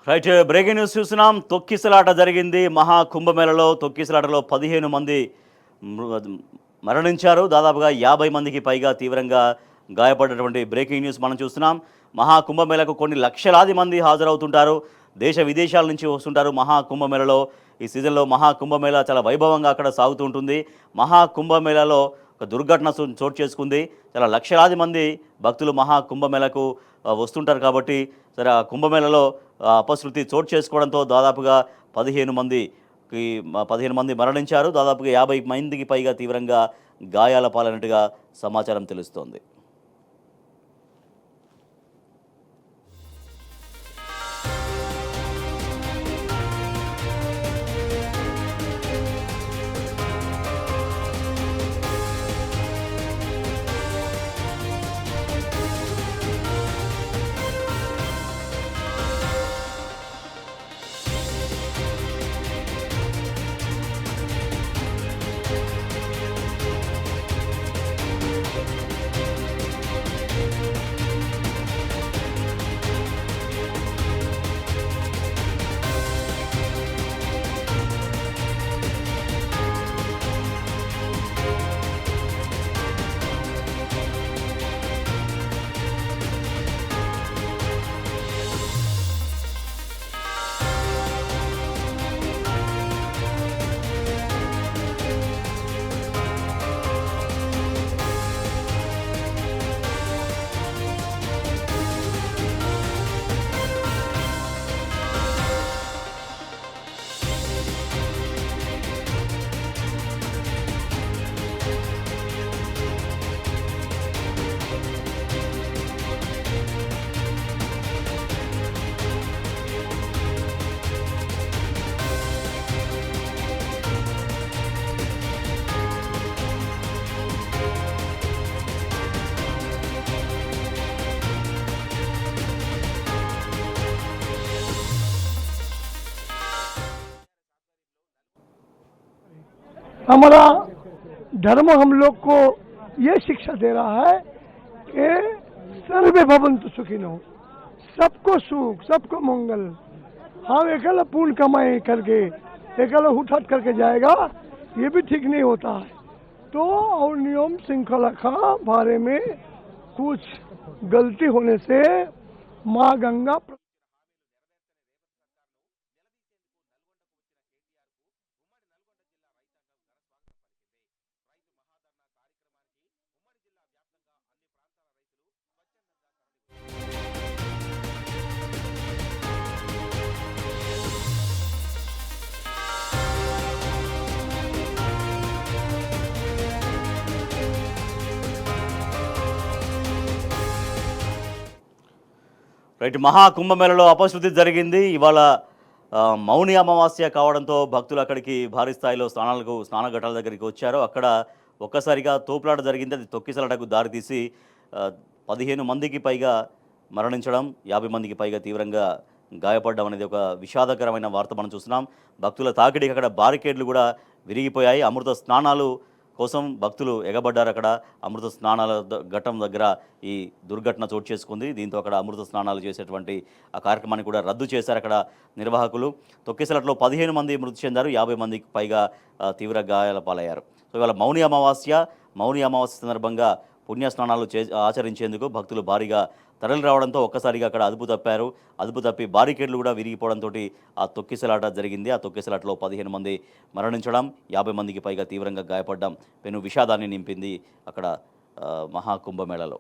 Right breaking news చూస్తున్నాం. తొక్కిసలాట జరిగింది మహా కుంభమేళలో. తొక్కిసలాటలో 15 మంది మరణించారు. దాదాపుగా 50 మందికి పైగా తీవ్రంగా గాయపడినటువంటి బ్రేకింగ్ న్యూస్ మనం చూస్తున్నాం. మహా కుంభమేళకు కొన్ని లక్షలాది మంది హాజరవుతుంటారు. దేశ విదేశాల నుంచి వస్తుంటారు మహా కుంభమేళలో. ఈ సీజన్లో మహా కుంభమేళ చాలా వైభవంగా అక్కడ సాగుతూ ఉంటుంది. మహా కుంభమేళలో ఒక దుర్ఘటన చోటు చేసుకుంది. చాలా లక్షలాది మంది భక్తులు మహా కుంభమేళకు వస్తుంటారు కాబట్టి సరే ఆ కుంభమేళలో అపశృతి చోటు చేసుకోవడంతో దాదాపుగా 15 మంది మరణించారు. దాదాపుగా 50 మందికి పైగా తీవ్రంగా గాయాల పాలైనట్టుగా సమాచారం తెలుస్తోంది. हमारा धर्म हम लोग को ये शिक्षा दे रहा है कि सर्वे भवन्तु सुखिनो, सबको सुख, सबको मंगल। हम अकेला पूर्ण कमाई करके अकेला हुट करके जाएगा, ये भी ठीक नहीं होता है। तो और नियम श्रृंखला का बारे में कुछ गलती होने से माँ गंगा రైట్ మహా కుంభమేళలో అపశృతి జరిగింది. ఇవాళ మౌని అమావాస్య కావడంతో భక్తులు అక్కడికి భారీ స్థాయిలో స్నానఘట్టాల దగ్గరికి వచ్చారు. అక్కడ ఒక్కసారిగా తోపులాట జరిగింది. అది తొక్కిసలాటకు దారితీసి 15 మందికి పైగా మరణించడం, 50 మందికి పైగా తీవ్రంగా గాయపడడం అనేది ఒక విషాదకరమైన వార్త మనం చూస్తున్నాం. భక్తుల తాకిడికి అక్కడ బారికేడ్లు కూడా విరిగిపోయాయి. అమృత స్నానాలు కోసం భక్తులు ఎగబడ్డారు. అక్కడ అమృత స్నానాల ఘట్టం దగ్గర ఈ దుర్ఘటన చోటు చేసుకుంది. దీంతో అక్కడ అమృత స్నానాలు చేసేటువంటి ఆ కార్యక్రమాన్ని కూడా రద్దు చేశారు అక్కడ నిర్వాహకులు. తొక్కిసలాటలో 15 మంది మృతి చెందారు, 50 మందికి పైగా తీవ్ర గాయాల పాలయ్యారు. సో ఇవాళ మౌని అమావాస్య సందర్భంగా పుణ్యస్నానాలు ఆచరించేందుకు భక్తులు భారీగా తరలి రావడంతో ఒక్కసారిగా అక్కడ అదుపు తప్పి బారికేడ్లు కూడా విరిగిపోవడంతో ఆ తొక్కిసలాట జరిగింది. ఆ తొక్కిసలాటలో 15 మంది మరణించడం, 50 మందికి పైగా తీవ్రంగా గాయపడడం పెను విషాదాన్ని నింపింది అక్కడ మహాకుంభమేళలో.